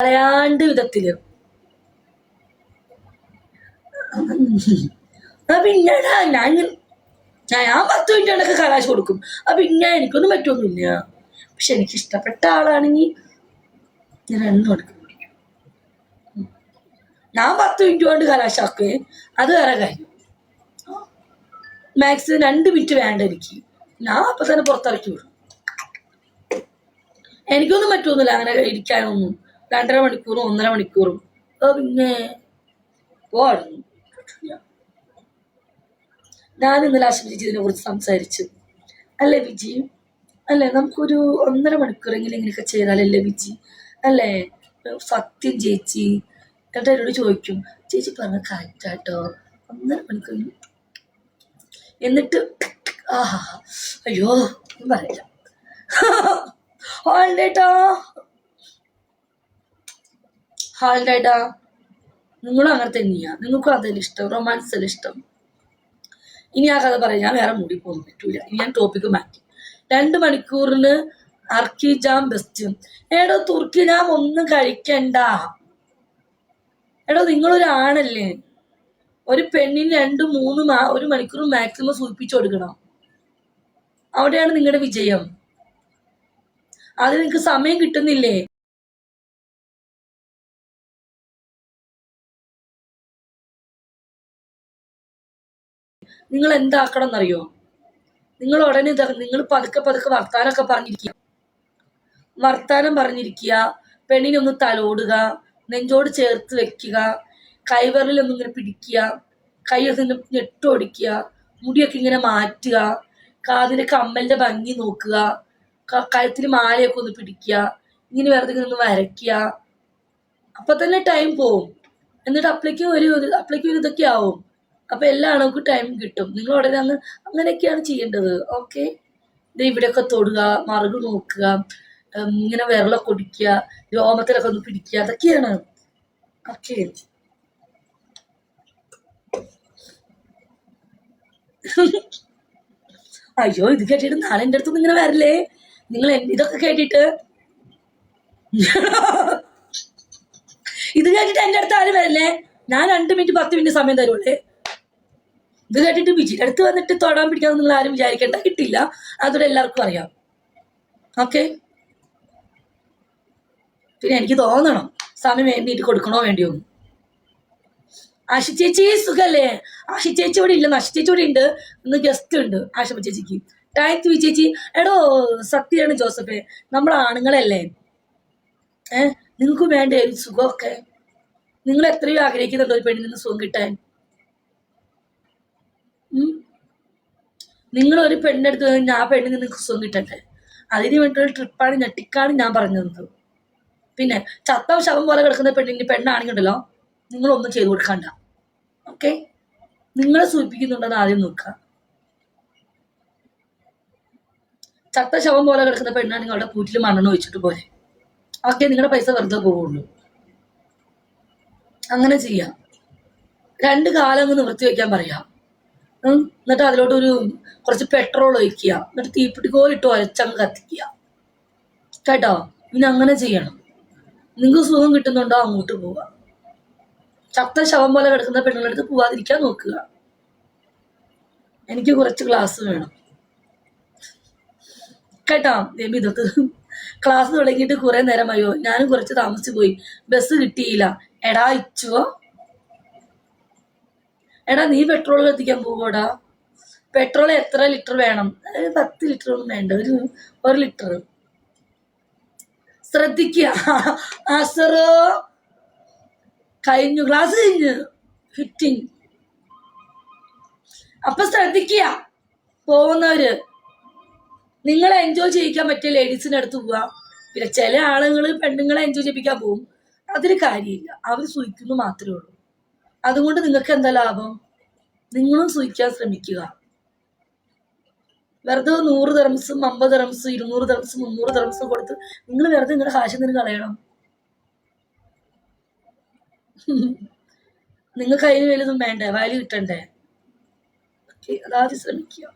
കളയാണ്ട് വിധത്തില്. പിന്നെടാ ഞാൻ 10 മിനിറ്റ് കൊണ്ടൊക്കെ കലാശ കൊടുക്കും. പിന്നെ എനിക്കൊന്നും പറ്റുമൊന്നുമില്ല. പക്ഷെ എനിക്ക് ഇഷ്ടപ്പെട്ട ആളാണെങ്കിൽ ഞാൻ 2 മണിക്കൂർ പിടിക്കും. ഞാൻ 10 മിനിറ്റ് കൊണ്ട് കലാശാക്കേ, അത് വേറെ കാര്യം. മാക്സിമം 2 മിനിറ്റ് വേണ്ട എനിക്ക്. ഞാൻ അപ്പൊ തന്നെ പുറത്തിറക്കി വിടും. എനിക്കൊന്നും പറ്റുമൊന്നുമില്ല അങ്ങനെ ഇരിക്കാനൊന്നും. 2.5 മണിക്കൂറും 1.5 മണിക്കൂറും. പിന്നെ പോടുന്നു. ഞാൻ ഇന്നലെ ആശംസിച്ച് ഇതിനെ കുറിച്ച് സംസാരിച്ചു. അല്ലേ വിജി? അല്ലേ, നമുക്കൊരു 1.5 മണിക്കൂറെങ്കിലും ഇങ്ങനെയൊക്കെ ചെയ്താലല്ലേ വിജി? അല്ലേ? സത്യം ചേച്ചി. എന്നിട്ട് എന്നോട് ചോദിക്കും, ചേച്ചി പറഞ്ഞ കറക്റ്റാട്ടോ, 1.5 മണിക്കൂർ. എന്നിട്ട് ആഹാ, അയ്യോ ഒന്നും പറയില്ല. ഹാൾഡേട്ടാ നിങ്ങളും അങ്ങനെ തന്നെയാ. നിങ്ങൾക്കും അതല്ലേ ഇഷ്ടം? റൊമാൻസ് അല്ലേ ഇഷ്ടം? ഇനി ആ കഥ പറയാം. ഞാൻ വേറെ മൂടി പോകാൻ പറ്റൂല. ഇനി ഞാൻ ടോപ്പിക്ക് മാറ്റി. 2 മണിക്കൂറിന് അർക്കി ജാം ബെസ്റ്റ്. എടോ തുർക്കി ജാം ഒന്നും കഴിക്കണ്ട. എടോ നിങ്ങളൊരു ആണല്ലേ. ഒരു പെണ്ണിന് 2-3 മണിക്കൂർ മാക്സിമം സൂചിപ്പിച്ചു കൊടുക്കണം. അവിടെയാണ് നിങ്ങളുടെ വിജയം. അത് നിങ്ങൾക്ക് സമയം കിട്ടുന്നില്ലേ? നിങ്ങൾ എന്താക്കണം എന്നറിയോ? നിങ്ങൾ ഉടനെ നിങ്ങൾ പതുക്കെ വർത്താനമൊക്കെ പറഞ്ഞിരിക്കുക. പെണ്ണിനെ ഒന്ന് തലോടുക, നെഞ്ചോട് ചേർത്ത് വെക്കുക, കൈവിരലൊന്നും ഇങ്ങനെ പിടിക്കുക, കൈയൊക്കെ ഇങ്ങനെ ഞെട്ടോടിക്കുക, മുടിയൊക്കെ ഇങ്ങനെ മാറ്റുക, കാതിലെ കമ്മലിന്റെ ഭംഗി നോക്കുക, കഴുത്തിൽ മാലയൊക്കെ ഒന്ന് പിടിക്കുക, ഇങ്ങനെ വെറുതെ ഇങ്ങനെ ഒന്ന് വരയ്ക്കുക. അപ്പൊ തന്നെ ടൈം പോവും. എന്നിട്ട് അപ്പളേക്കും ഇതൊക്കെ ആവും. അപ്പൊ എല്ലാ ആളുകൾക്കും ടൈം കിട്ടും. നിങ്ങൾ ഉടനെ അങ്ങനെയൊക്കെയാണ് ചെയ്യേണ്ടത്. ഓക്കെ, ഇത് ഇവിടെയൊക്കെ തൊടുക, മറുകു നോക്കുക, ഇങ്ങനെ വിരലൊക്കെ ഒടിക്കുക, രോമത്തിലൊക്കെ ഒന്ന് പിടിക്കുക, അതൊക്കെയാണ്. ഓക്കെ, അയ്യോ ഇത് കേട്ടിട്ട് നാളെ എൻ്റെ അടുത്ത് ഇങ്ങനെ വരല്ലേ. നിങ്ങൾ ഇതൊക്കെ കേട്ടിട്ട് ഇത് കേട്ടിട്ട് എൻ്റെ അടുത്ത് ആരും വരല്ലേ. ഞാൻ 2 മിനിറ്റ് 10 മിനിറ്റ് സമയം തരുള്ളേ. ഇത് കേട്ടിട്ട് ബിജിയുടെ അടുത്ത് വന്നിട്ട് തൊടാൻ പിടിക്കാന്ന് നിങ്ങൾ ആരും വിചാരിക്കേണ്ട. കിട്ടില്ല, അതോടെ എല്ലാവർക്കും അറിയാം. ഓക്കെ, പിന്നെ എനിക്ക് തോന്നണം സമയം വേണ്ടിയിട്ട് കൊടുക്കണോ വേണ്ടിയോ. ആശി ചേച്ചി സുഖല്ലേ? ആശി ചേച്ചി ഇവിടെ ഇല്ലെന്ന്. ആശി ചേച്ചി ഇവിടെ ഉണ്ട്. ഇന്ന് ഗസ്റ്റ് ഉണ്ട് ആശപ്പ ചേച്ചിക്ക്. താങ്ക് യു ചേച്ചി. എടോ സത്യമാണ് ജോസഫേ, നമ്മൾ ആണുങ്ങളല്ലേ, നിങ്ങൾക്ക് വേണ്ട ഒരു സുഖമൊക്കെ. നിങ്ങൾ എത്രയോ ആഗ്രഹിക്കുന്നുണ്ടോ ഒരു പെണ്ണിൽ നിന്ന് സുഖം കിട്ടാൻ? നിങ്ങൾ ഒരു പെണ്ണെടുത്ത് കഴിഞ്ഞാൽ ആ പെണ്ണിൽ നിന്ന് നിങ്ങൾക്ക് സുഖം കിട്ടട്ടെ. അതിന് വേണ്ടിയുള്ള ട്രിപ്പാണ് ഞെട്ടിക്കാണ് ഞാൻ പറഞ്ഞത്. പിന്നെ ചത്ത ശവം പോലെ കിടക്കുന്ന പെണ്ണാണെങ്കിണ്ടല്ലോ നിങ്ങളൊന്നും ചെയ്തു കൊടുക്കണ്ട. ഓക്കെ, നിങ്ങളെ സൂചിപ്പിക്കുന്നുണ്ടെന്ന് ആദ്യം നോക്കുക. ചത്ത ശവം പോലെ കിടക്കുന്ന പെണ്ണാണെങ്കിൽ അവിടെ കൂറ്റിൽ മണ്ണെണ്ണ ഒഴിച്ചിട്ട് പോലെ. ഓക്കെ, നിങ്ങളുടെ പൈസ വെറുതെ പോവുള്ളൂ. അങ്ങനെ ചെയ്യാം. 2 കാലം അങ്ങ് നിവർത്തി വെക്കാൻ പറയാം. എന്നിട്ട് അതിലോട്ട് കുറച്ച് പെട്രോൾ ഒഴിക്കുക. എന്നിട്ട് തീപ്പിട്ടിക്കോലിട്ട് ഒരച്ചങ്ങ് കത്തിക്കുക. കേട്ടോ, പിന്നെ അങ്ങനെ ചെയ്യണം. നിങ്ങൾക്ക് സുഖം കിട്ടുന്നുണ്ടോ അങ്ങോട്ട് പോവുക. ചത്ത ശവം പോലെ കിടക്കുന്ന പെണ്ണുങ്ങളുടെ അടുത്ത് പോവാതിരിക്കാൻ നോക്കുക. എനിക്ക് കുറച്ച് ക്ലാസ് വേണം കേട്ടോ. ഇതൊക്കെ ക്ലാസ് തുടങ്ങിയിട്ട് കുറെ നേരമായോ? ഞാനും കുറച്ച് താമസിച്ചു പോയി, ബസ് കിട്ടിയില്ല. എടാ ഇച്ചുവോ, എടാ നീ പെട്രോൾ കത്തിക്കാൻ പോവോടാ? പെട്രോൾ എത്ര ലിറ്റർ വേണം? 10 ലിറ്റർ ഒന്നും വേണ്ട, 1 ലിറ്റർ. ശ്രദ്ധിക്കുക. ആസറോ കഴിഞ്ഞു, ക്ലാസ് കഴിഞ്ഞു, ഫിറ്റിംഗ്. അപ്പൊ ശ്രദ്ധിക്കുക പോകുന്നവര്. നിങ്ങളെ എൻജോയ് ചെയ്യിക്കാൻ പറ്റിയ ലേഡീസിന്റെ അടുത്ത് പോവാ. പിന്നെ ചില ആളുകൾ പെണ്ണുങ്ങളെ എൻജോയ് ചെയ്യിപ്പിക്കാൻ പോവും. അതിന് കാര്യമില്ല, അവർ സൂഹിക്കുന്നു മാത്രമേ ഉള്ളൂ. അതുകൊണ്ട് നിങ്ങൾക്ക് എന്താ ലാഭം? നിങ്ങളും സൂഹിക്കാൻ ശ്രമിക്കുക. വെറുതെ 100 ദിർഹംസും 50 ദിർഹംസും 200 ദിർഹംസും 300 ദിർഹംസും കൊടുത്ത് നിങ്ങൾ വെറുതെ നിങ്ങളുടെ കാശ് നിന്ന് കളയണം. നിങ്ങൾക്ക് അതിന് വലുതും വേണ്ടേ, വാല്യൂ കിട്ടണ്ടേ? അതാദ്യം ശ്രമിക്കുക.